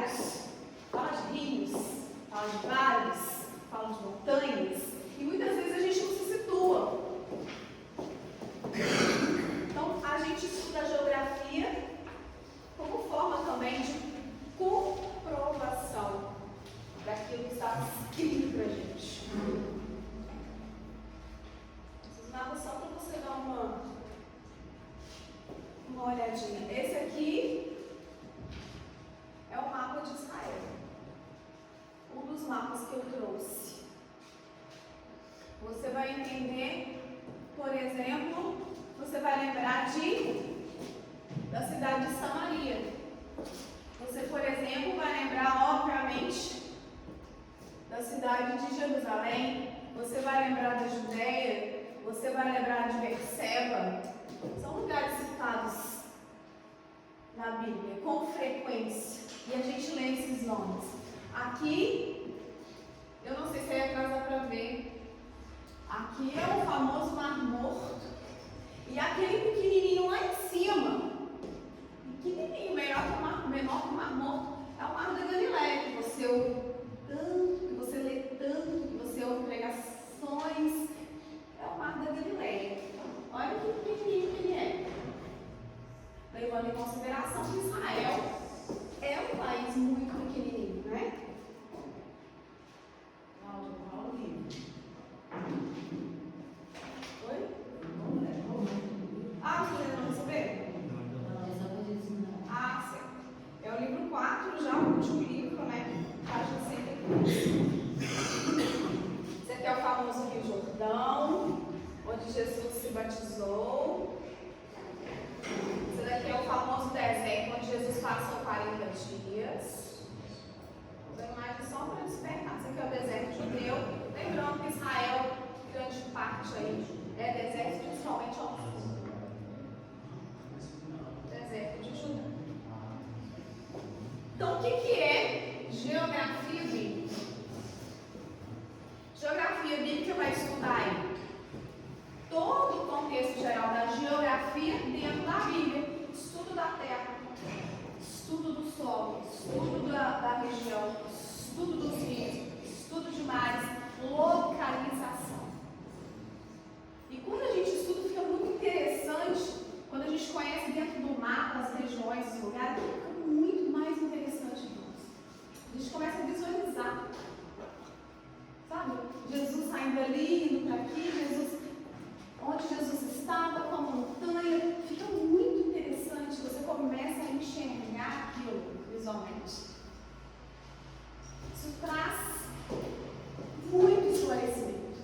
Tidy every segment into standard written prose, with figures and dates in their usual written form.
lugares, fala de rios, fala de vales, fala de montanhas, e muitas vezes a gente não se situa. Então, a gente estuda a geografia como forma também de comprovação daquilo que está escrito para a gente. Nada só para você dar uma olhadinha. Esse aqui é o mapa de Israel. Um dos mapas que eu trouxe. Você vai entender, por exemplo, você vai lembrar da cidade de Samaria. Você, por exemplo, vai lembrar, obviamente, da cidade de Jerusalém. Você vai lembrar da Judeia. Você vai lembrar de Berseba. São lugares citados na Bíblia com frequência. E a gente lê esses nomes. Aqui, eu não sei se aí atrás dá para ver. Aqui é o famoso Mar Morto. E aquele pequenininho lá em cima, pequenininho, menor que o Mar Morto, é o Mar da Galileia, que você ouve tanto, que você lê tanto, que você ouve pregações. É o Mar da Galileia. Olha que pequenininho que ele é. Levando em consideração que Israel é um país muito pequenininho, né? Oi? Ah, você não recebeu? Ah, certo. É o livro 4, já o último livro, né? Página 103. Esse aqui é o famoso Rio Jordão, onde Jesus se batizou. Esse daqui é o famoso deserto, onde Jesus passou 40 dias. Vou imagem só para despertar. Esse aqui é o deserto judeu. Lembrando que Israel, grande parte aí, é deserto, principalmente ao sul. Deserto de Judá. Então, o que é geografia bíblica? Geografia bíblica vai estudar aí todo o contexto geral da geografia dentro da Bíblia. Estudo da terra, estudo do solo, estudo da região, estudo dos rios, estudo de mares, localização. E quando a gente estuda, fica muito interessante. Quando a gente conhece dentro do mapa as regiões, os lugares, fica muito mais interessante para nós. A gente começa a visualizar. Sabe? Jesus saindo ali, indo para aqui, onde Jesus estava, com a montanha. Fica muito interessante. Você começa a enxergar aquilo visualmente. Isso traz muito esclarecimento.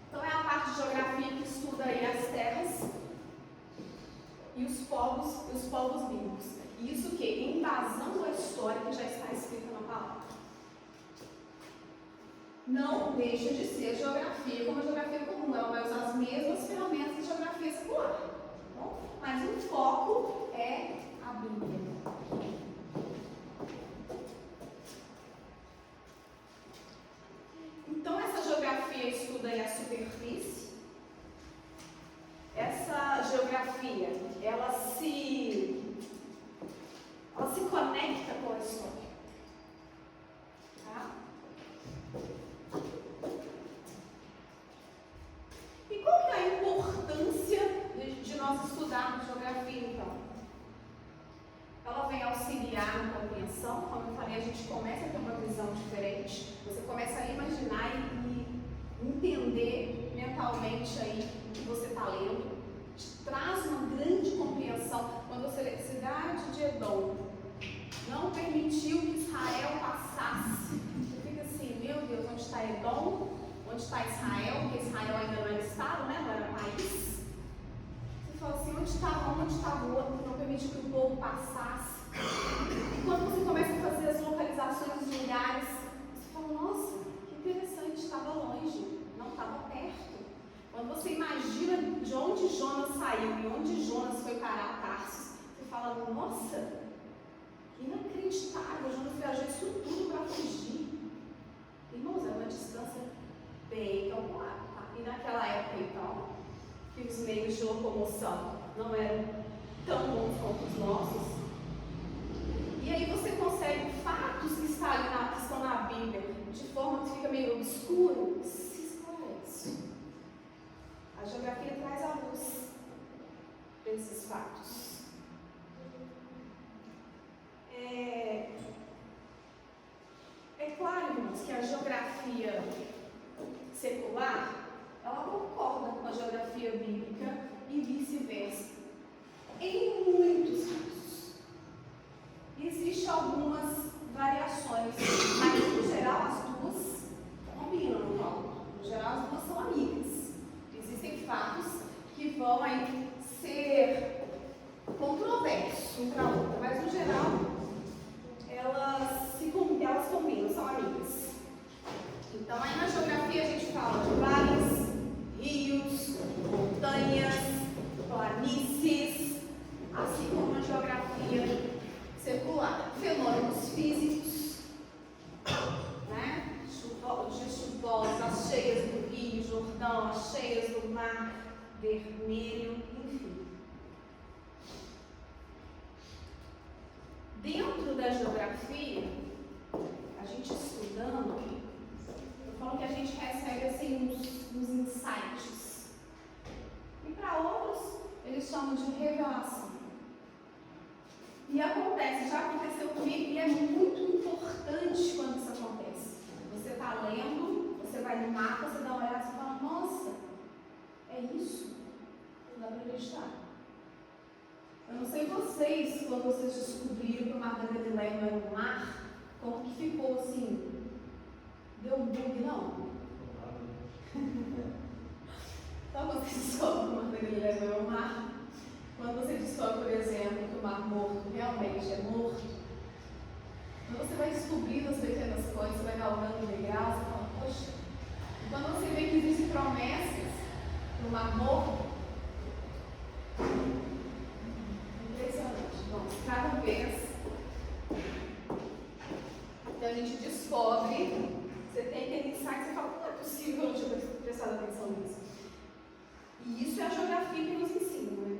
Então é a parte de geografia que estuda aí as terras e os povos bíblicos. E isso o quê? Embasando a história que já está escrita na palavra. Não deixa de ser geografia como a geografia comum. Ela vai usar as mesmas ferramentas de geografia secular. Bom, mas o foco é a Bíblia. Então essa geografia estuda aí a superfície. Essa geografia, ela se conecta com a história. Tá? E qual que é a importância de nós estudarmos geografia, então? Ela vem auxiliar na compreensão. Como eu falei, a gente começa a ter uma visão diferente. Você começa a imaginar e entender mentalmente aí o que você está lendo. Te traz uma grande compreensão. Quando você lê cidade de Edom, não permitiu que Israel passasse. Você fica assim, meu Deus, onde está Edom? Onde está Israel? Porque Israel ainda não era estado, né? Não era país. Você fala assim, onde estava o outro que não permitiu que o povo passasse? E quando você começa a fazer as localizações dos lugares, você fala, nossa, que interessante, estava longe, não estava perto. Quando você imagina de onde Jonas saiu e onde Jonas foi parar a Tarsus, você fala, nossa, inacreditável, Jonas viajou isso tudo para fugir. Irmãos, é uma distância bem calculada, tá? E naquela época, então, que os meios de locomoção não eram tão bons quanto os nossos, e aí você consegue vermelho, enfim. Dentro da geografia, a gente estudando, eu falo que a gente recebe assim uns insights. E para outros, eles chamam de revelação. E acontece, já aconteceu comigo, e é muito importante quando isso acontece. Você está lendo, você vai no mapa, você dá uma olhada e fala, nossa, é isso? Não dá para acreditar. Eu não sei vocês, quando vocês descobriram que o Mar da Galileia não era um mar, como que ficou assim? Deu um bug, não? Então você descobre que o Mar da Galileia não é um mar. Quando você descobre, por exemplo, que o Mar Morto realmente é morto, quando você vai descobrindo as pequenas coisas, você vai galgando degraus, você fala, poxa. E quando você vê que existem promessas no Mar Morto, impressionante. Bom, cada vez que a gente descobre, você tem aquele insight, você fala, não é possível, eu não tinha prestado atenção nisso. E isso é a geografia que nos ensina, né?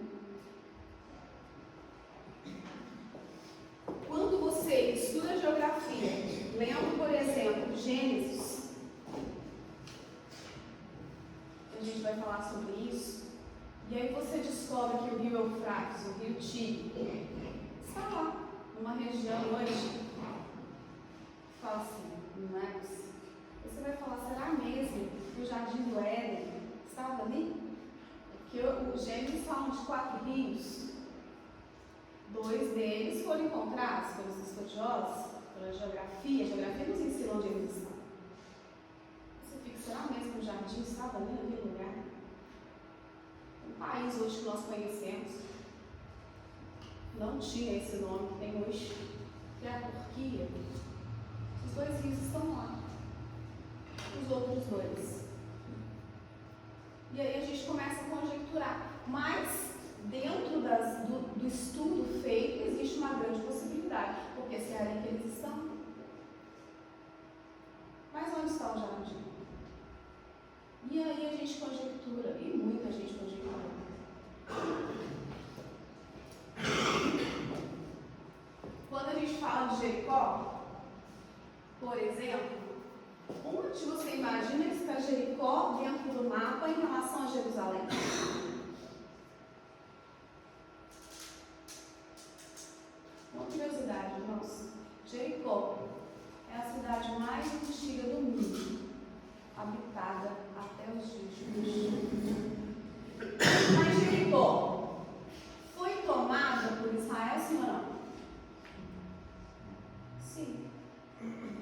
Quando você estuda geografia, lendo, por exemplo, Gênesis, a gente vai falar sobre isso, e aí você descobre que o rio Eufrates, o rio Tigre, está lá, numa região hoje, fala assim, não é possível. Você vai falar, será mesmo que o Jardim do Éden estava ali? Porque os Gênesis falam de 4 rios. 2 deles foram encontrados pelos estudiosos, pela geografia. A geografia nos ensina onde eles estão. Você fica, será mesmo que o jardim estava ali naquele lugar? Um país hoje que nós conhecemos não tinha esse nome que tem hoje, que é a Turquia. Os 2 rios estão lá. Os outros 2. E aí a gente começa a conjecturar. Mas dentro do estudo feito, existe uma grande possibilidade, porque se é ali que eles estão. Mas onde está o jardim? E aí a gente conjectura, e muita gente conjectura. Quando a gente fala de Jericó, por exemplo, onde você imagina que está Jericó dentro do mapa em relação a Jerusalém? Uma curiosidade, irmãos. Jericó é a cidade mais antiga do mundo, habitada até os dias de hoje. Mas Jericó foi tomada por Israel, sim ou não? Sim.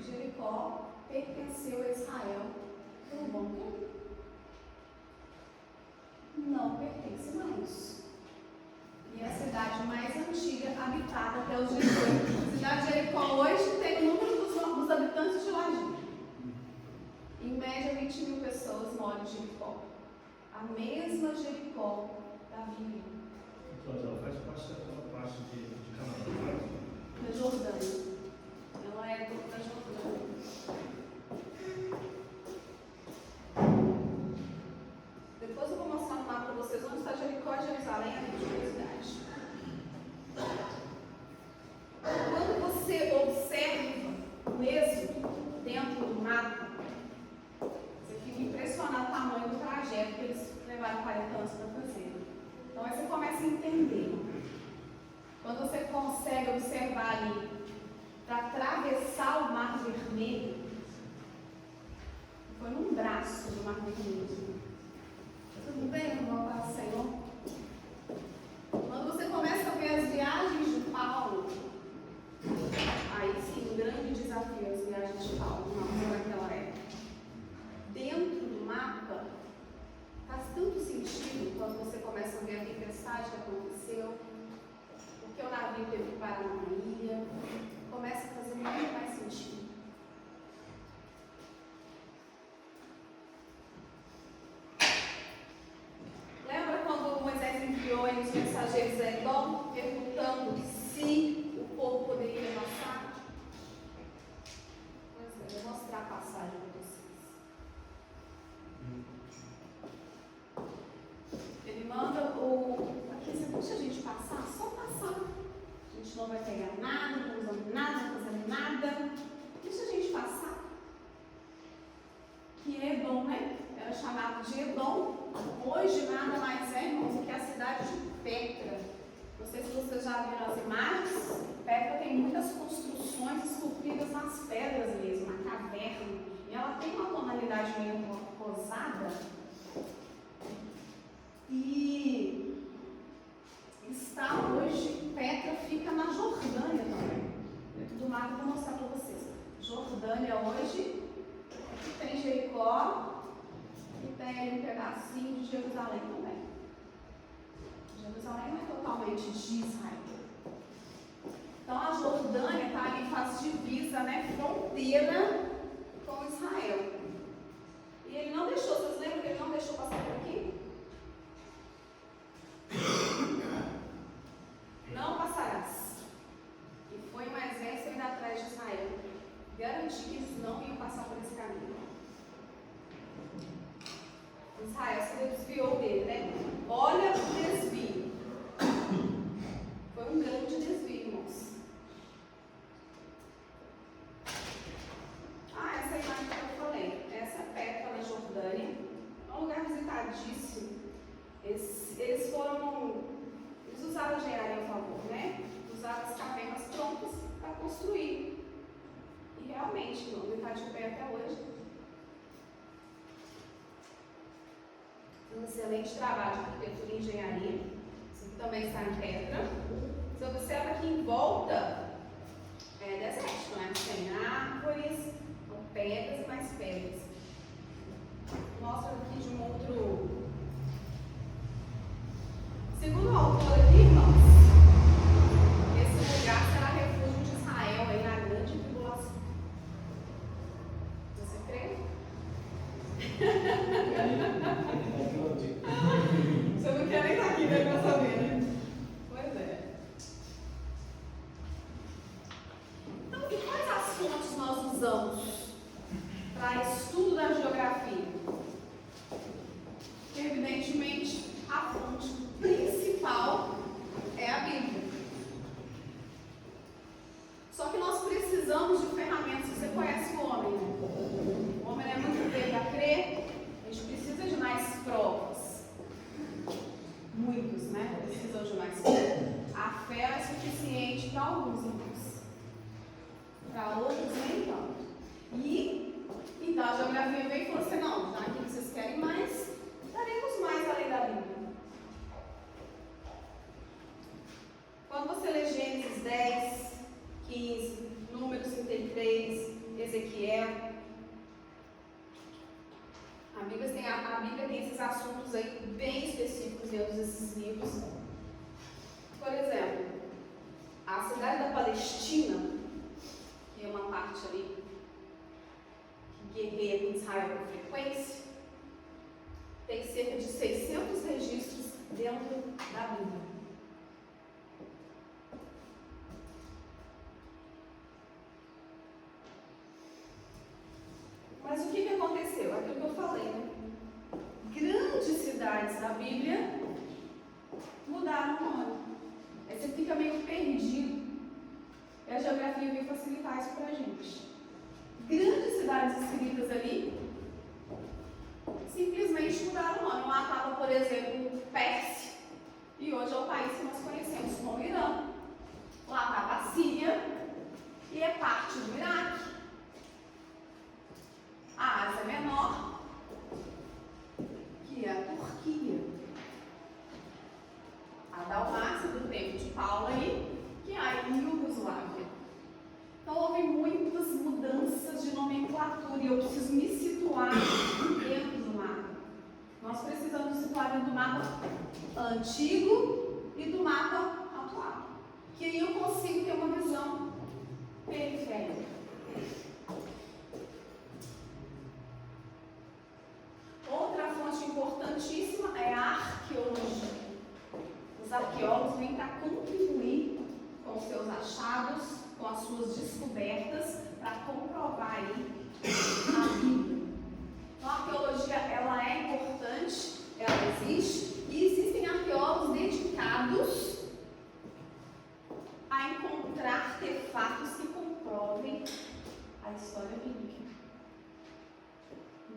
Jericó pertenceu a Israel por um bom tempo. Não pertence mais. E é a cidade mais antiga habitada até os dias de hoje. A cidade de Jericó hoje tem o número dos habitantes de Laje. Em média, 20.000 pessoas moram em Jericó. A mesma Jericó da Bíblia. Ela faz parte de Canaã, Da Jordânia. Ela é da Jordânia. Depois eu vou mostrar um mapa para vocês onde está Jericó e Jerusalém, a minha curiosidade. Quando você observa mesmo dentro do mapa, você fica impressionado com o tamanho do trajeto que eles levaram 40 anos para fazer. Então aí você começa a entender. Quando você consegue observar ali, para atravessar o Mar Vermelho, foi num braço do Mar Vermelho. Tudo bem, irmão, para o Senhor? Quando você começa a ver as viagens de Paulo, aí sim, um grande desafio as viagens de Paulo, naquela época. Dentro do mapa, faz tanto sentido quando você começa a ver a tempestade que aconteceu, porque o navio teve que parar numa ilha, começa a fazer muito mais sentido. Lembra quando Moisés enviou os mensageiros a Edom, perguntando se o povo poderia passar? Pois é, eu vou mostrar a passagem para vocês. Ele não vai pegar nada, não usando nada, não fazendo nada. Deixa a gente passar. Que Edom, né? Era chamado de Edom. Hoje nada mais é, irmãos, do que a cidade de Petra. Não sei se vocês já viram as imagens. Petra tem muitas construções esculpidas nas pedras mesmo, na caverna. E ela tem uma tonalidade meio rosada. E está hoje, Petra fica na Jordânia também. Dentro do mapa eu vou mostrar para vocês. Jordânia hoje, aqui tem Jericó e tem ali um pedacinho de Jerusalém também. Jerusalém não é totalmente de Israel. Então a Jordânia está ali, faz divisa, né, fronteira com Israel. E ele não deixou, vocês lembram que ele não deixou passar por aqui? Não passarás. E foi um exército indo atrás de Israel. Garantir que eles não iam passar por esse caminho. Israel se desviou dele, né? Olha o desvio. Foi um grande desvio, irmãos. Essa imagem que eu falei. Essa é Petra na Jordânia. É um lugar visitadíssimo. Eles usaram a engenharia a favor, né? Usaram as cavernas prontas para construir. E realmente, irmão, ele está de pé até hoje. Um excelente trabalho de arquitetura e engenharia. Isso aqui também está em Petra. Você observa que em volta é desértico, né? Tem árvores, pedras e mais pedras. Mostra aqui de um outro. Segundo o autor aqui, irmãos, esse lugar será refúgio de Israel aí na grande tribulação. Você crê? Você não quer nem estar aqui, né, para saber, né? Pois é. Então, e quais as fontes nós usamos para estudo da geografia? Evidentemente, a fonte principal é a Bíblia. Só que nós precisamos de ferramentas. Você conhece o homem, né? O homem é muito velho a crer. A gente precisa de mais provas. Muitos, né? Precisam de mais provas. A fé é suficiente para alguns irmãos. Para outros, nem tanto. E então a geografia veio e falou assim: não, já que vocês querem mais, daremos mais além da Bíblia. Quando você lê Gênesis 10, 15, Números 33, Ezequiel, a Bíblia tem esses assuntos aí bem específicos dentro desses livros. Por exemplo, a cidade da Palestina, que é uma parte ali que guerreia com Israel com frequência, tem cerca de 600 registros dentro da Bíblia. Mas o que aconteceu? Aquilo que eu falei, né? Grandes cidades da Bíblia mudaram o nome. Aí você fica meio perdido. E a geografia veio facilitar isso pra gente. Grandes cidades escritas ali simplesmente mudaram o nome. Lá estava, por exemplo, Pérsia. E hoje é o país que nós conhecemos como Irã. Lá estava a Síria e é parte do Iraque. A Ásia Menor, que é a Turquia. A Dalmácia, do tempo de Paulo aí, que é a Iugoslávia. Então houve muitas mudanças de nomenclatura e eu preciso me situar dentro do mapa. Nós precisamos nos situar dentro do mapa antigo e do mapa atual. Que aí eu consigo ter uma visão periférica. Outra fonte importantíssima é a arqueologia. Os arqueólogos vêm para contribuir com os seus achados, com as suas descobertas, para comprovar aí a Bíblia. Então, a arqueologia, ela é importante, ela existe, e existem arqueólogos dedicados a encontrar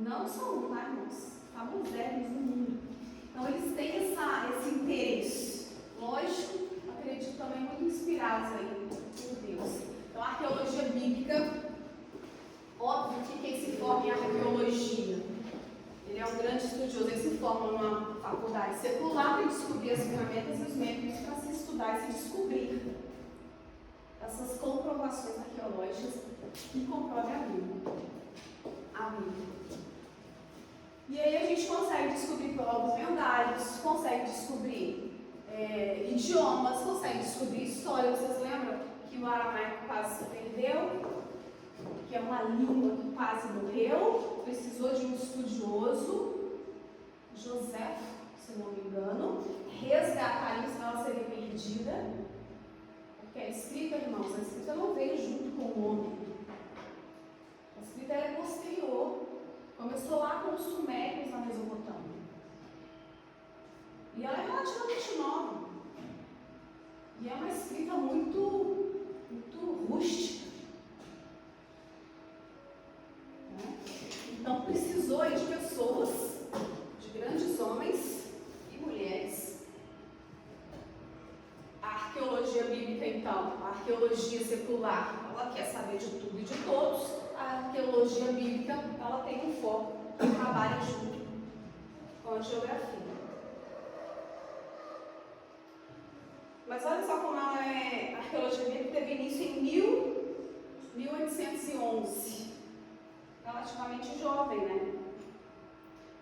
Não são um, tá, irmãos? Famosérrimos no mundo. Então, eles têm esse interesse. Lógico, acredito também muito inspirados aí por Deus. Então, a arqueologia bíblica, óbvio que quem se forma em arqueologia, ele é um grande estudioso, ele se forma numa faculdade secular para descobrir as ferramentas e os métodos para se estudar e se descobrir essas comprovações arqueológicas que comprovem a Bíblia. A Bíblia. E aí a gente consegue descobrir povos lendários, consegue descobrir idiomas, consegue descobrir história. Vocês lembram que o aramaico quase se perdeu? Que é uma língua que quase morreu, precisou de um estudioso, José, se não me engano, resgatar isso, senão ela seria perdida. Porque a escrita, irmãos, a escrita não veio junto com o homem. A escrita é posterior. Começou lá com os sumérios na Mesopotâmia. E ela é relativamente nova. E é uma escrita muito rústica. Então precisou de pessoas, de grandes homens e mulheres. A arqueologia bíblica, então, a arqueologia secular, ela quer saber de tudo e de todos. A arqueologia bíblica, ela tem um foco que trabalha junto com a geografia. Mas olha só como ela a arqueologia bíblica teve início em 1811. Relativamente jovem, né?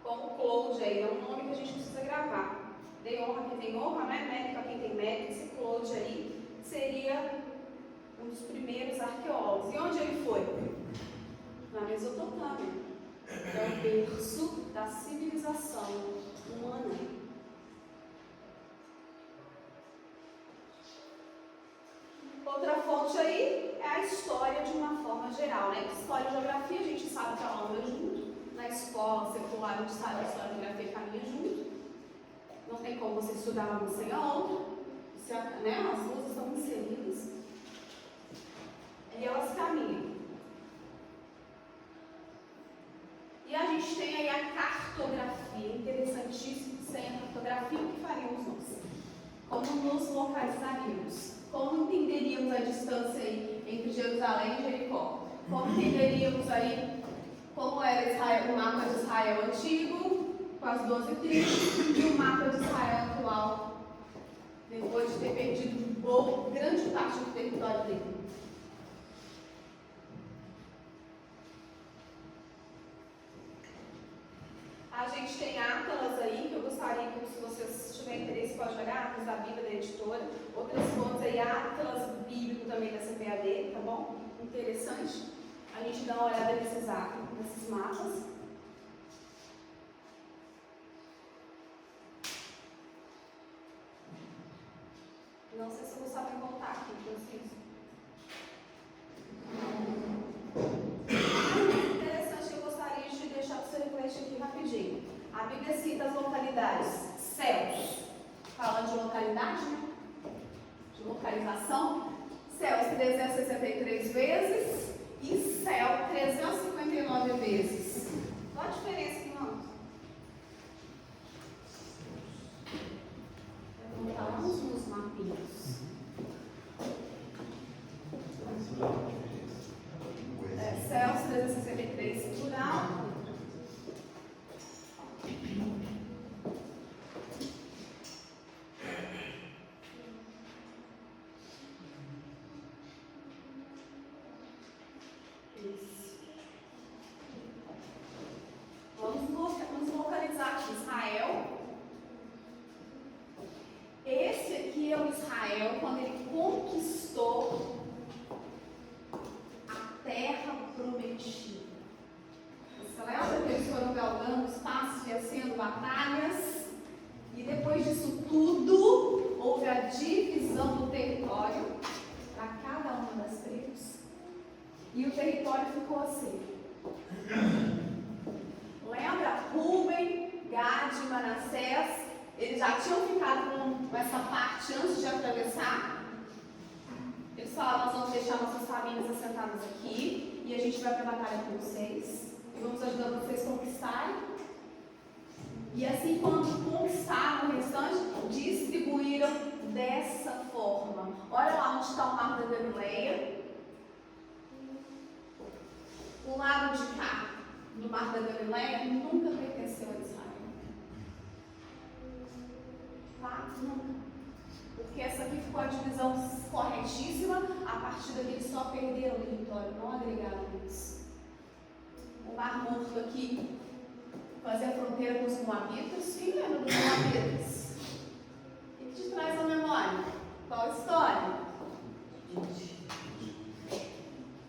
Como Claude aí, é um nome que a gente precisa gravar. Dei honra a quem tem honra, né? Mérito a quem tem mérito. Esse Claude aí seria um dos primeiros arqueólogos. E onde ele foi? Na Mesopotâmia, que é o berço da civilização humana. Outra fonte aí é a história de uma forma geral, né? História e geografia a gente sabe que ela anda junto. Na escola secular a gente sabe que a história e a geografia caminham junto. Não tem como você estudar uma sem a outra. Né? As duas estão inseridas. E elas caminham. E a gente tem aí a cartografia, interessantíssimo, sem a cartografia, o que faríamos nós? Como nos localizaríamos? Como entenderíamos a distância aí entre Jerusalém e Jericó? Como entenderíamos aí como era Israel, o mapa de Israel antigo, com as 12 tribos, e o mapa de Israel atual, depois de ter perdido grande parte do território dele? A gente tem Atlas aí, que eu gostaria que, se vocês tiverem interesse, pode olhar, Atlas da Bíblia, da editora. Outras fontes aí, Atlas bíblico também da CPAD, tá bom? Interessante. A gente dá uma olhada nesses mapas. Não sei se eu vou saber contar aqui, Francisco. Interessante, eu gostaria de deixar para você refletir aqui rapidinho. A Bíblia cita as localidades céus, fala de localidade, né? De localização. Céus 363 vezes e céu 359 vezes. Qual a diferença, irmãos? Perguntamos nos mapinhos. Céus 363 plural. Vamos localizar aqui Israel. Esse aqui é o Israel quando ele conquistou a terra prometida. Você lembra que eles foram galgando espaço, vencendo batalhas? E depois disso tudo, houve a divisão do território para cada uma das tribos. E o território ficou assim. Lembra? Rúben, Gad, Manassés, eles já tinham ficado com essa parte antes de atravessar. Eles falaram, nós vamos deixar nossas famílias assentadas aqui e a gente vai para a batalha com vocês. vamos ajudar vocês a conquistarem. E assim, quando conquistaram o restante, distribuíram dessa forma. Olha lá onde está o Mar da Galileia. O lado de cá, do Mar da Galileia, nunca pertenceu a Israel. Tá? Nunca. Porque essa aqui ficou a divisão corretíssima. A partir daqui eles só perderam o território, não agregaram isso. O Mar Morto aqui fazia fronteira com os Moabitas. Quem lembra dos Moabitas? O que te traz a memória? Qual a história?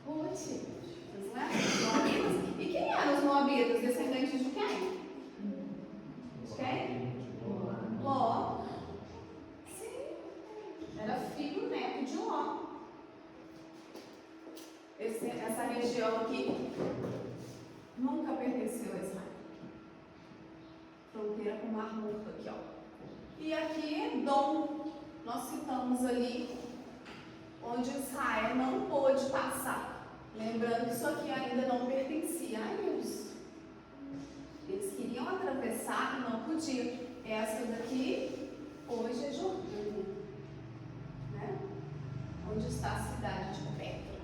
Ruth. Vocês lembram dos Moabitas? E quem eram os Moabitas? Descendentes de quem? De quem? Ló. Sim. Era filho neto de Ló. Essa região aqui nunca pertenceu a Israel. Fronteira com o Mar Morto aqui, ó. E aqui é Edom. Nós citamos ali onde Israel não pôde passar. Lembrando que isso aqui ainda não pertencia a eles. Eles queriam atravessar e não podiam. Essa daqui hoje é Jordânia, né? Onde está a cidade de Petra.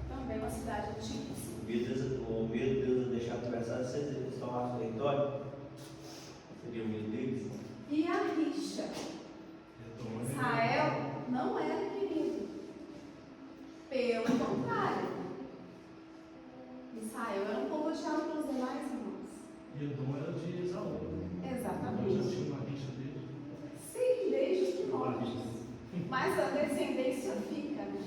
Também uma cidade antiga. O medo de Deus deixar atravessar vocês tomar o território? Seria o medo deles? E a rixa? Israel não era querido. Pelo contrário. Israel era um povo odiado pelos demais irmãos. E Edom era de Esaú. Exatamente. Já tinha uma rixa dele. Sim, desde os primórdios. Mas a descendência fica, né?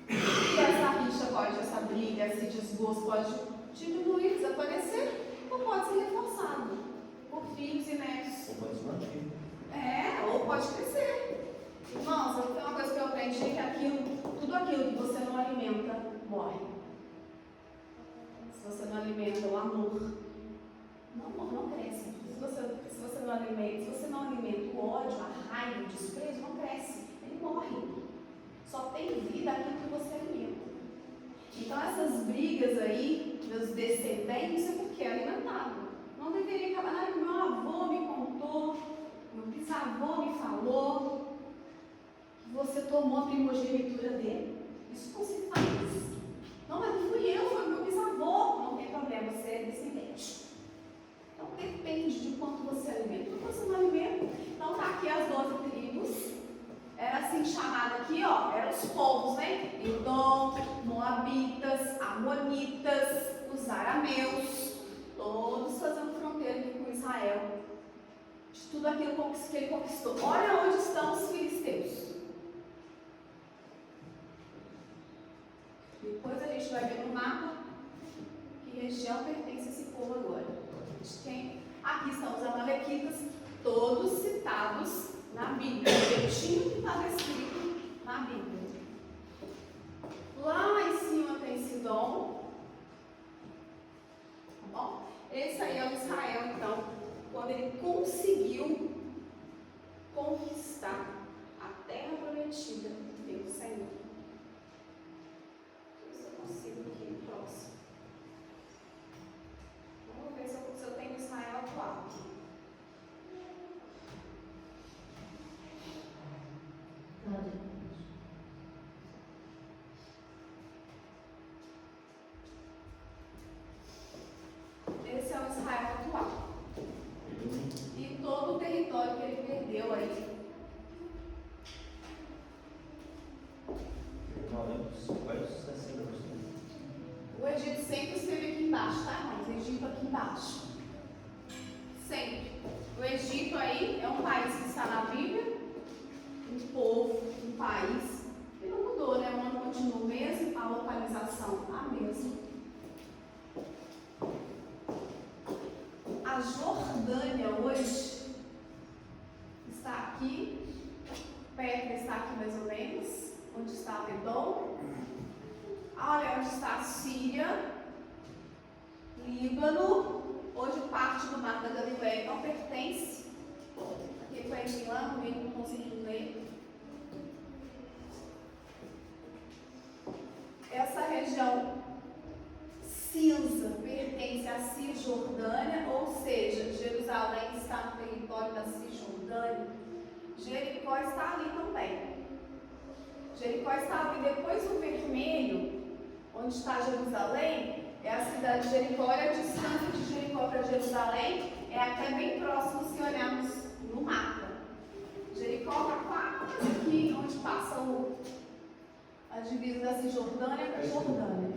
E essa rixa pode, essa briga, esse desgosto pode diminuir, desaparecer, ou pode ser reforçado por filhos e netos. Ou pode se manter. Ou pode crescer. Irmãos, tem uma coisa que eu aprendi, que tudo aquilo que você não alimenta, morre. Se você não alimenta o amor, não cresce. Se você não alimenta o ódio, a raiva, o desprezo, não cresce. Ele morre. Só tem vida aquilo que você alimenta. Então essas brigas aí, meus descendentes, é porque é alimentado. Não deveria acabar nada que meu avô me contou, meu bisavô me falou, que você tomou a primogenitura dele. Isso não se faz. Não, mas não fui eu, foi meu bisavô. Não tem problema, você é descendente. Então depende de quanto você alimenta. Quanto você não alimenta, então tá aqui as 12 tribos. Era assim chamada aqui, ó, eram os povos, né? Edom, Moabitas, Amonitas, os arameus, todos fazendo fronteira aqui com Israel. De tudo aquilo que ele conquistou. Olha onde estão os filisteus. Depois a gente vai ver no mapa que região pertence a esse povo agora. Aqui estão os amalequitas, todos citados na Bíblia, tinha que estava escrito na Bíblia. Lá em cima tem Sidom. Tá bom? Esse aí é o Israel, então, quando ele conseguiu conquistar a terra prometida pelo Senhor. Deixa eu ver se eu consigo aqui no próximo. Vamos ver se eu tenho Israel atual. Esse é o Israel atual. E todo o território que ele perdeu aí. O Egito sempre esteve aqui embaixo, tá, irmãos? O Egito aqui embaixo. Sempre. O Egito aí é um país que está na Bíblia. Um povo, um país, que não mudou, né? O nome continua o mesmo, a localização a mesma. A Jordânia hoje está aqui, Petra está aqui mais ou menos, onde está Edom. Olha onde está a Síria, Líbano, hoje parte do Mar da Galileia não pertence. Aquele país lá no meio, não consegui ler. Essa região cinza pertence Cisjordânia, ou seja, Jerusalém está no território da Cisjordânia. Jericó está ali também. Jericó está ali depois do vermelho, onde está Jerusalém, é a cidade de Jericó, e a distância de Jericó para Jerusalém é até bem próximo se olharmos no mapa. Jericó está quase aqui onde passa a divisa da Cisjordânia para Jordânia.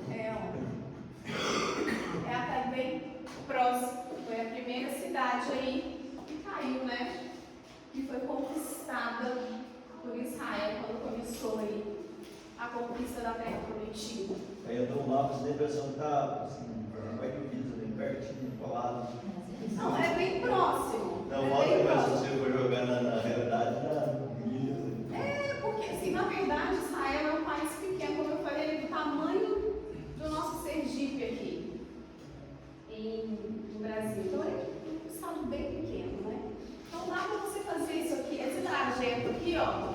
É até bem próximo. Foi a primeira cidade aí que caiu, né? Que foi conquistada por Israel quando começou aí a conquista da terra prometida. Aí eu dou um mapa, você tem a impressão que está assim, vai que pisa bem pertinho, colado. Não, é bem próximo. Não, é mostra bem mas se próximo. você for jogar na realidade, na Porque assim, na verdade, Israel é um país pequeno, como eu falei, ele é do tamanho do nosso Sergipe aqui, no Brasil. Então é um estado bem pequeno, né? Então dá para você fazer isso aqui, esse trajeto aqui, ó,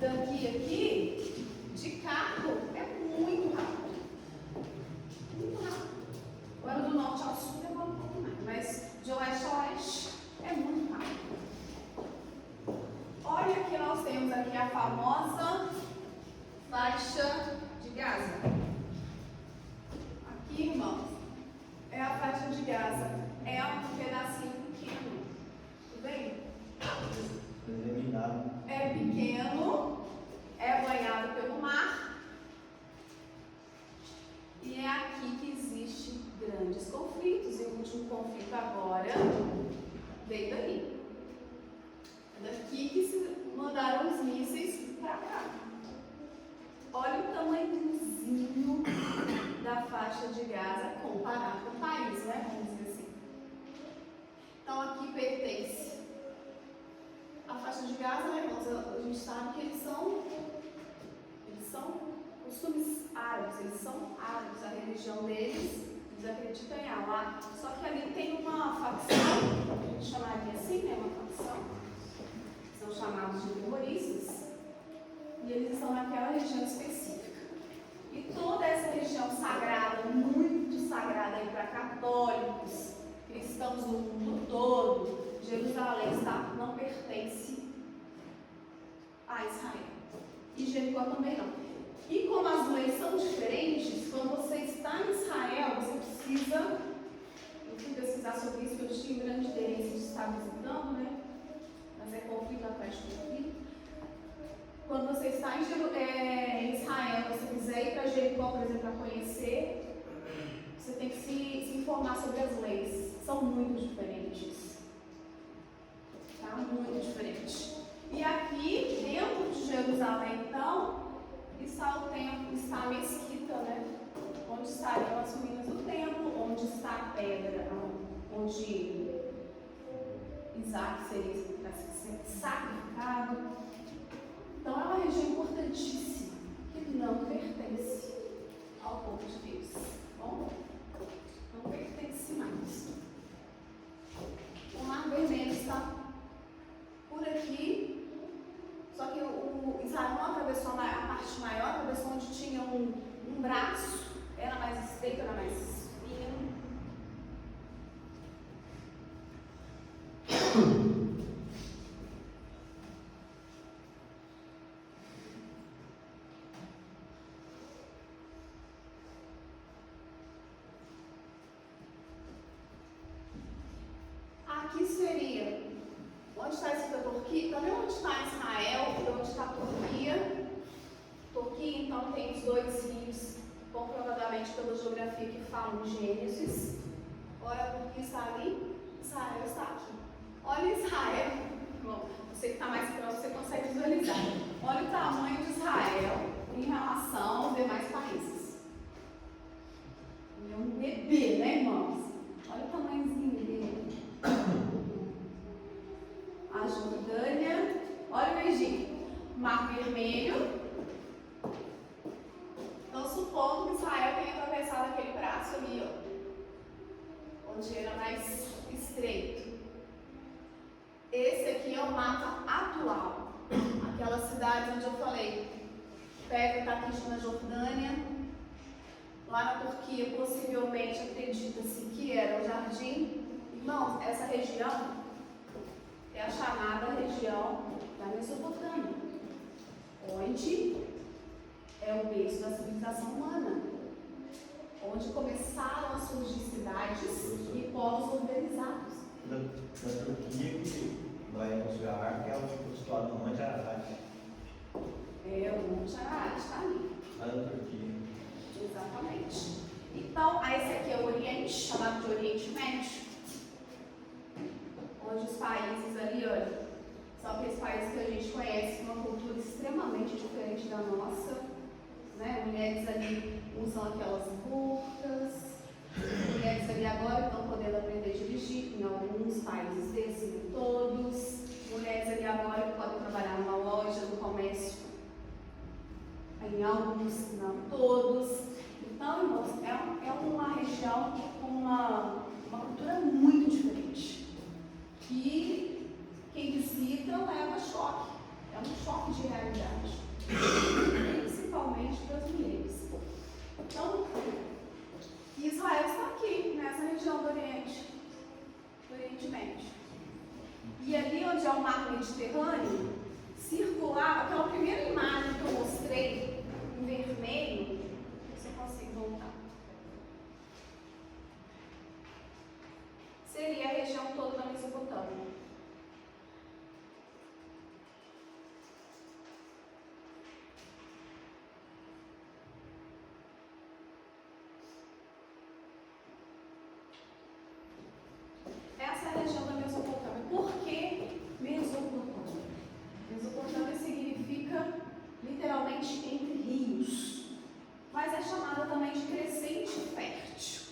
daqui aqui, de carro, é muito rápido. Muito rápido. Agora do norte ao sul demora um pouco mais, mas de oeste a oeste é muito rápido. Olha que nós temos aqui a famosa faixa de Gaza. Aqui, irmãos, é a faixa de Gaza. É um pedacinho pequeno. Tudo bem? É pequeno, é banhado pelo mar. E é aqui que existem grandes conflitos. E o último conflito agora veio daí. Daqui que se mandaram os mísseis para cá. Olha o tamanhozinho da faixa de Gaza comparado com o país, né? Vamos dizer assim. Então aqui pertence a faixa de Gaza, né, irmãos? A gente sabe que eles são costumes árabes, eles são árabes, a religião deles, eles acreditam em Allah. Só que ali tem uma facção, a gente chamaria assim, né? Uma facção. São chamados de terroristas, e eles estão naquela região específica. E toda essa região sagrada, muito sagrada aí para católicos, cristãos do mundo todo, Jerusalém não pertence a Israel. E Jericó também não. E como as leis são diferentes, quando você está em Israel, você precisa, eu fui pesquisar sobre isso, porque eu tinha grande interesse de estar visitando, né? Mas é conflito atrás de conflito. Quando você está em Israel, você quiser ir para Jericó, por exemplo, para conhecer, você tem que se informar sobre as leis. São muito diferentes. Tá? Muito diferentes. E aqui, dentro de Jerusalém, então, está o templo, está a mesquita, né? Onde estariam as ruínas do templo, onde está a pedra, onde Isaac seria sacrificado. Então é uma região importantíssima que não pertence ao povo de Deus. Bom, não pertence mais. O Mar Vermelho está por aqui, só que o Israel não atravessou a parte maior, atravessou onde tinha um braço, era mais estreito, era mais fino. Aqui seria, onde está escrito a Turquia, tá vendo onde está Israel e onde está a Turquia? Turquia, então, tem os dois rios, comprovadamente pela geografia que falam em Gênesis. Ora, a Turquia está ali, Israel está aqui. Olha Israel, bom, você que está mais próximo, você consegue visualizar. Olha o tamanho de Israel em relação aos demais países. Ele é um bebê, né, irmãos? Olha o tamanhozinho dele. A Jordânia, olha o Egito, Mar Vermelho. Então, supondo que Israel tenha atravessado aquele braço ali, ó, onde era mais estreito. Esse aqui é o mapa atual. Aquela cidade onde eu falei, pega Taquish na Jordânia, Lá na Turquia, possivelmente acredita-se que era o jardim. Irmãos, essa região é a chamada região da Mesopotâmia, onde é o berço da civilização humana, onde começaram a surgir cidades e povos organizados. Na Turquia, que vai construir a arca, é o situado no Monte Ararat. É, o Monte Ararat está ali. Lá na Turquia. Exatamente. Então, esse aqui é o Oriente, chamado de Oriente Médio, onde os países ali, olha, são aqueles países que a gente conhece com uma cultura extremamente diferente da nossa, né? Mulheres ali usam aquelas burcas, mulheres ali agora estão podendo aprender a dirigir em alguns países desses, em todos, mulheres ali agora podem trabalhar numa loja, no comércio, em alguns, não todos. Então, irmãos, é uma região com uma cultura muito diferente. E quem visita leva choque. É um choque de realidade. Principalmente para as mulheres. Então, Israel está aqui, nessa região do Oriente Médio. E ali onde é o mar Mediterrâneo, circular, aquela primeira imagem que eu mostrei, em vermelho, se eu consigo voltar, seria a região toda da Mesopotâmia. Essa é a região da Mesopotâmia. Por que Mesopotâmia? Mesopotâmia significa literalmente entre rios, mas é chamada também de crescente fértil.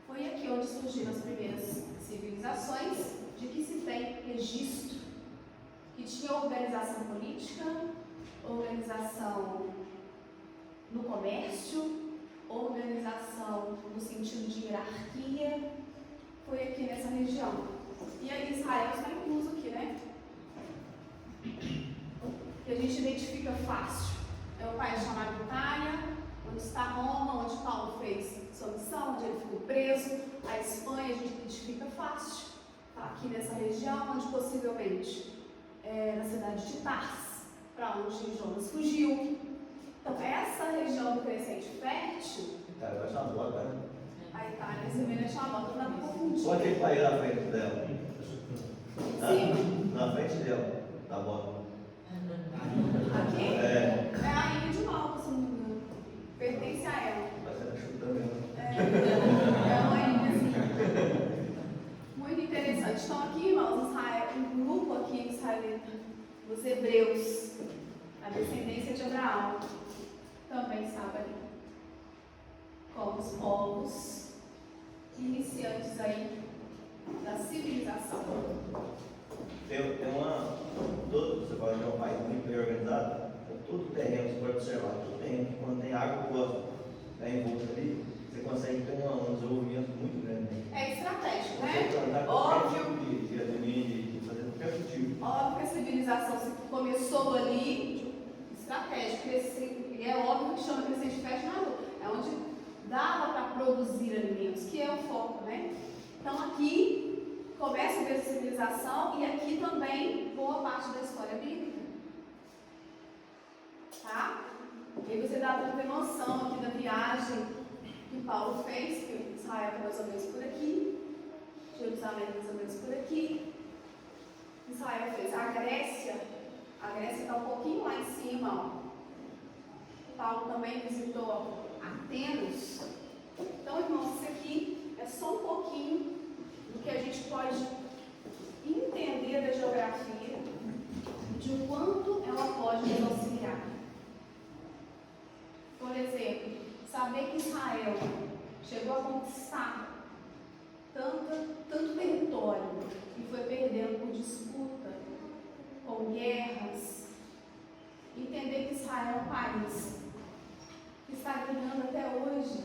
Foi aqui onde surgiram as primeiras civilizações de que se tem registro, que tinha organização política, organização no comércio, organização no sentido de hierarquia. Foi aqui nessa região. E aí Israel está incluso aqui, né? Que a gente identifica fácil. É o país chamado Itália, onde está Roma, onde Paulo fez sua missão, onde ele ficou preso. A Espanha a gente identifica fácil. Está aqui nessa região, onde possivelmente é na cidade de Tarso, para onde Jonas fugiu. Então, essa região do crescente fértil. Itália vai chamar bota, né? A Itália, semelhante a uma bota, não dá para confundir. Olha aquele país na frente dela. Sim. Na frente dela, da bota. Aqui? É. É a ilha de Malta, se não me engano. Pertence a ela. Mas você tá chutando ela. É uma ilha, assim. Muito interessante. Então, aqui, irmãos, Israel, um grupo aqui israelita, os hebreus, a descendência de Abraão, também estava ali. Como os povos iniciantes aí da civilização. Você pode ter um país muito bem organizado, todo terreno, você pode observar, todo terreno que quando tem água está envolto ali, você consegue ter um desenvolvimento muito grande. É estratégico, Você né? plantar qualquer tipo de alimento, de fazer qualquer cultivo. Óbvio que a civilização começou ali, estratégico, e é óbvio que chama crescente fértil na lua, é onde dava para produzir alimentos, que é o foco, né? Então aqui começa a ver a civilização e aqui também boa parte da história bíblica. Tá? E aí você dá para ter noção aqui da viagem que Paulo fez, que Israel está mais ou menos por aqui, Jerusalém mais ou menos por aqui. Israel fez a Grécia está um pouquinho lá em cima, ó. Paulo também visitou Atenas. Então, irmãos, isso aqui é só um pouquinho do que a gente pode entender da geografia, de o quanto ela pode nos auxiliar. Por exemplo, saber que Israel chegou a conquistar tanto território e foi perdendo por disputa, com guerras. Entender que Israel é um país que está ganhando até hoje.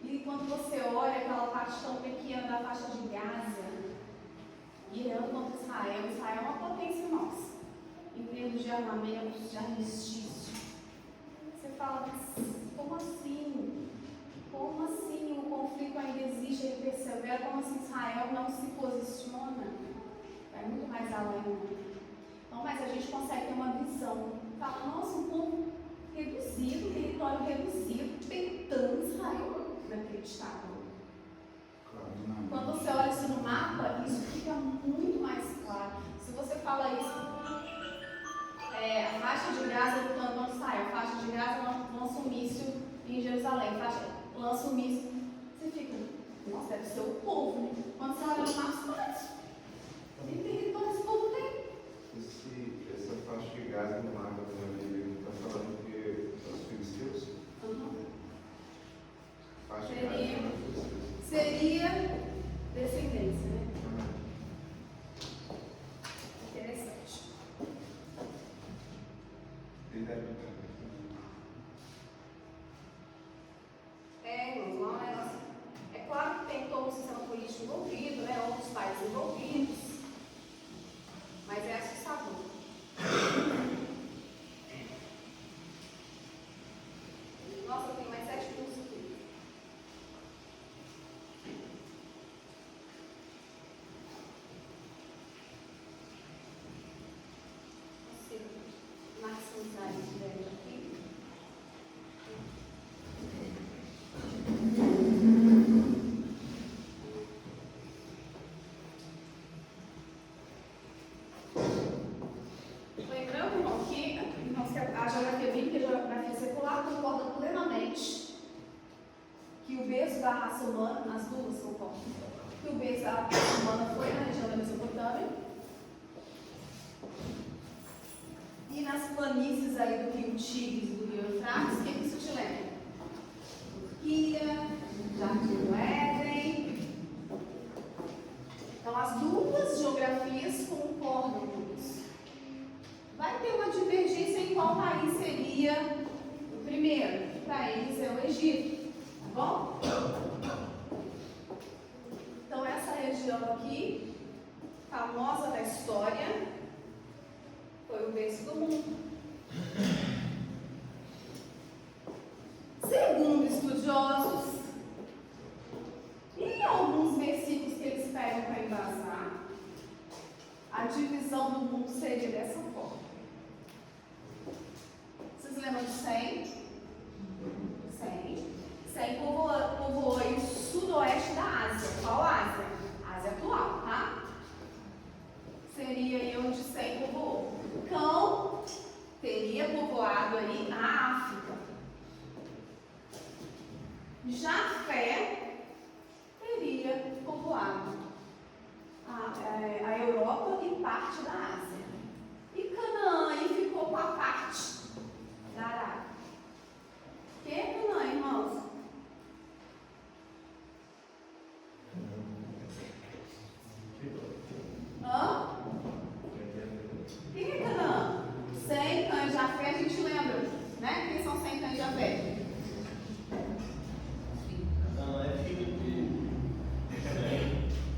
E quando você olha aquela parte tão pequena da faixa de Gaza, guerreando contra Israel, Israel é uma potência nossa, em termos de armamentos, de armistício. Você fala, mas como assim? Como assim o conflito ainda existe, ele persevera? Como assim Israel não se posiciona? Vai muito mais além. Então, mas a gente consegue ter uma visão. Fala, nossa, um povo reduzido, território reduzido, tentando Israel. Inacreditável. Quando você olha isso no mapa, isso fica muito mais claro. Se você fala isso, a faixa de Gaza lutando contra Israel, a faixa de Gaza lança um míssil em Jerusalém, lança um míssil, você fica, nossa, deve ser o povo, né? Quando você olha no mapa, você fala isso. Que território esse povo tem? Essa faixa de Gaza no mapa da Bíblia está falando que os filisteus? Faixa de Gaza não é filisteus. Seria descendência, né? Interessante. Irmãos, lá um negócio. É claro que tem todo um sistema político envolvido, né? Outros países envolvidos. Mas é assustador. Nossa, tem mais 7 cursos aqui. Consigo maximizar isso dentro aqui. Lembrando, irmãos, que a geografia bíblica e a geografia secular concordam plenamente que o berço da raça humana, as duas concordam, que o berço da raça humana foi na região da Mesopotâmia e nas planícies aí do rio Tigres e do rio Eufrates. O que isso te lembra? Turquia, Jardim do Éden. Então as duas geografias concordam com isso. Vai ter uma divergência em qual país seria o primeiro. Para eles é o Egito, tá bom? Então essa região aqui, famosa da história, foi o berço do mundo. Segundo estudiosos, e alguns versículos que eles pegam para embasar, a divisão do mundo seria dessa forma. Vocês lembram de Sem? Sem povoou o sudoeste da Ásia. Qual Ásia? Ásia atual, tá? Seria aí onde Sem povoou. Cão teria povoado aí a África. Jafé teria povoado a Europa e parte da Ásia. E Canaã aí ficou com a parte da Arábia. Que é Canaã, irmãos? Hã? Quem é Canaã? Sem, Cã e Jafé, a gente lembra, né? Quem são Sem, Cã e Jafé? Não, é filho de.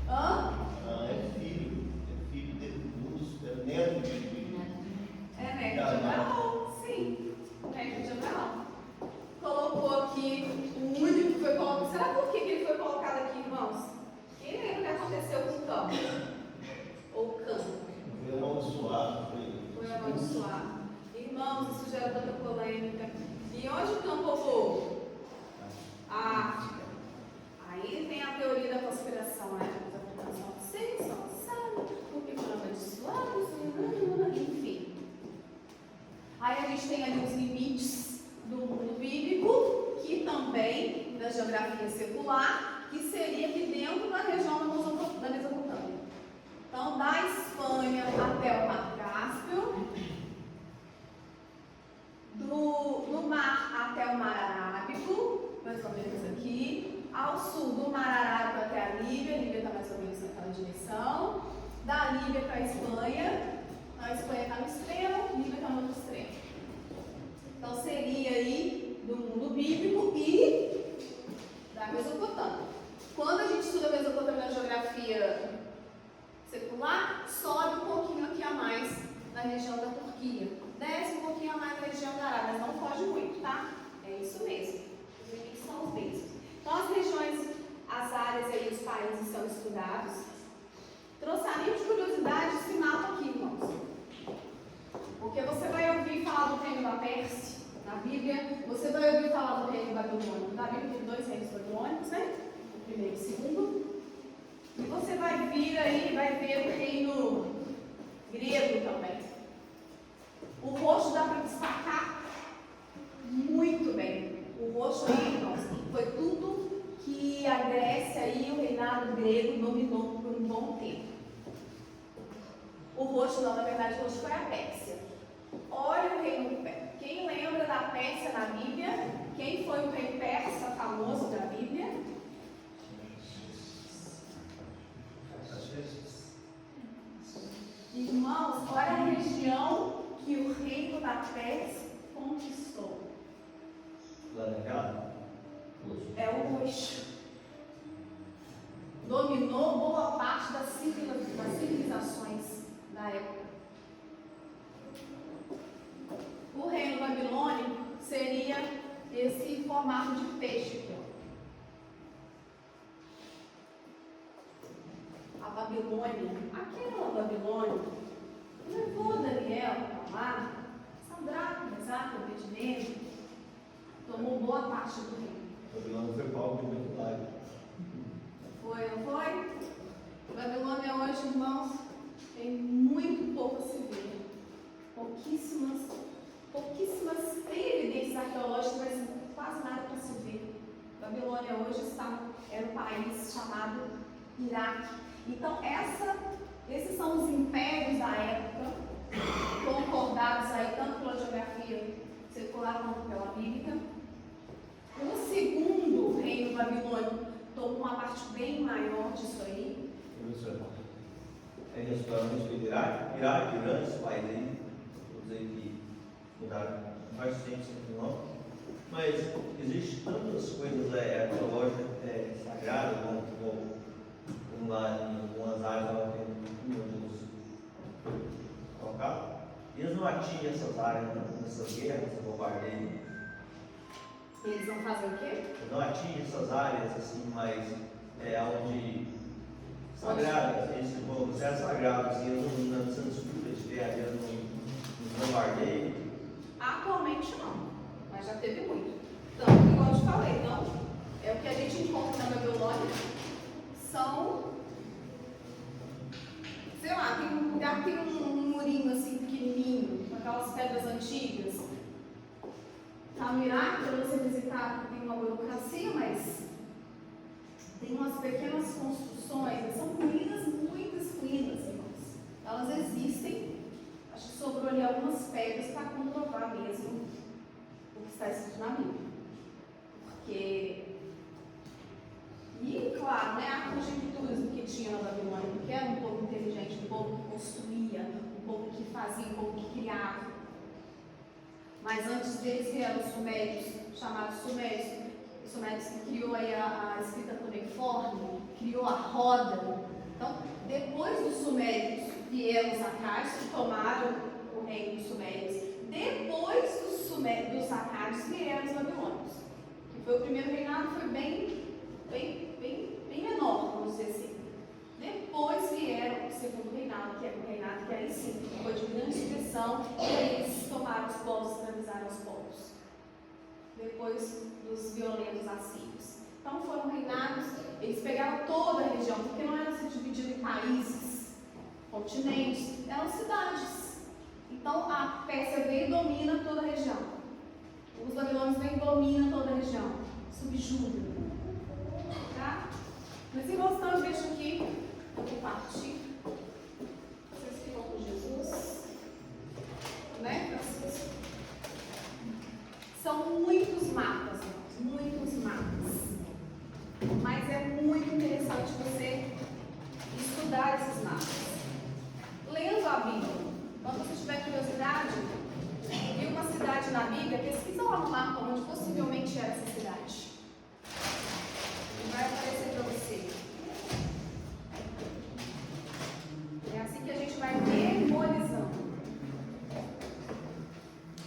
Hã? Não, é filho de neto de. É neto de Abraão, sim. Neto de Abraão. Colocou aqui o único que foi colocado. Será por que ele foi colocado aqui, irmãos? Quem lembra o que aconteceu com o Cão? Ou Cã? Foi amaldiçoado. Foi amaldiçoado. Irmãos, isso gera tanta polêmica. E onde o Cã povoou? A África. Aí tem a teoria da conspiração, né? Os africanos são assim, são assados, porque foram amaldiçoados, enfim. Aí a gente tem ali os limites do mundo bíblico, que também, da geografia secular, que seria aqui dentro da região da Mesopotâmia. Então, da Espanha até o Mar Cáspio, do mar até o Mar Arábico, mais ou menos aqui, ao sul do Mar Arábico até a Líbia está mais ou menos naquela direção, da Líbia para a Espanha está no extremo, a Líbia está no outro extremo. Então seria aí do mundo bíblico e da Mesopotâmia. Quando a gente estuda a Mesopotâmia na geografia secular, sobe um pouquinho aqui a mais na região da Turquia, desce um pouquinho a mais na região da Arábia, mas não foge muito, tá? É isso mesmo, os limites são os mesmos. convidados. Trouxe anil de curiosidade esse mapa aqui, irmãos. Porque você vai ouvir falar do reino da Pérsia na Bíblia, você vai ouvir falar do reino babilônico. Na Bíblia tem 2 reinos babilônicos, né? O primeiro e o segundo. E você vai vir aí, vai ver o reino grego também. O rosto dá para destacar muito bem. O rosto aí, irmãos, foi tudo que a Grécia e o reinado grego dominou por um bom tempo. O rosto não, na verdade, o rosto foi a Pérsia. Olha o reino persa. Quem lembra da Pérsia na Bíblia? Quem foi o rei persa famoso da Bíblia? Irmãos, olha a região que o reino da Pérsia conquistou. Planejado? É o roxo. Dominou boa parte das civilizações da época. O reino babilônico seria esse formato de peixe aqui, ó. A Babilônia, aquela Babilônia, levou Daniel para lá, Sadraque, Mesaque, Abednego, tomou boa parte do reino. Babilônia foi palco de muito lábio. Foi, não foi? Babilônia hoje, irmãos, tem muito pouco a se ver. Pouquíssimas, tem evidências arqueológicas, mas quase nada para se ver. Babilônia hoje era um país chamado Iraque. Então, esses são os impérios da época, concordados aí tanto pela geografia secular quanto pela bíblica. O segundo reino babilônico tomou uma parte bem maior disso aí. Professor, é restaurante do Iraque, Irã, esse país aí, todos aí que mudaram faz tempo sem nome, mas existem tantas coisas arqueológicas sagradas, como lá em algumas áreas lá tem uns colocados, e eles não atingem essas áreas, nessas guerras, nessa bombardeio. Eles vão fazer o quê? Não atinge essas áreas assim, mas onde sagradas, esses povos eram sagrados, e eles não sendo disputa de terra, eles não bombardeiam. Atualmente não, mas já teve muito. Então, igual eu te falei, então, é o que a gente encontra na Babilônia, são, sei lá, tem um lugar que tem um murinho assim pequenininho, com aquelas pedras antigas. Tá no Iraque, para você visitar, tem uma burocracia, mas tem umas pequenas construções, são ruínas, muitas ruínas, irmãos. Elas existem, acho que sobrou ali algumas pedras para comprovar mesmo o que está escrito na Bíblia. Porque, e claro, né, há conjecturas do que tinha na Babilônia, porque era um povo inteligente, um povo que construía, um povo que fazia, um povo que criava. Mas antes deles vieram os sumérios, chamados sumérios. Os sumérios que criou aí a escrita cuneiforme, criou a roda. Então, depois dos sumérios vieram os acádios, que tomaram o reino dos sumérios. Depois dos acádios vieram os babilônios. Que foi o primeiro reinado, foi bem menor, vamos dizer assim. Depois vieram o segundo reinado, que é o reinado que aí sim foi de grande expressão, e aí eles tomaram os povos, escravizaram os povos. Depois dos violentos assírios. Então foram reinados, eles pegaram toda a região, porque não era se dividido em países, continentes, eram cidades. Então a Pérsia vem e domina toda a região. Os babilônios vêm e dominam toda a região, subjugam. Tá? Mas se gostando, deixa aqui. Eu vou partir. Vocês ficam com Jesus. Né, Francisco? São muitos mapas, irmãos. Muitos mapas. Mas é muito interessante você estudar esses mapas. Lendo a Bíblia. Quando você tiver curiosidade, viu uma cidade na Bíblia, pesquisa lá no mapa onde você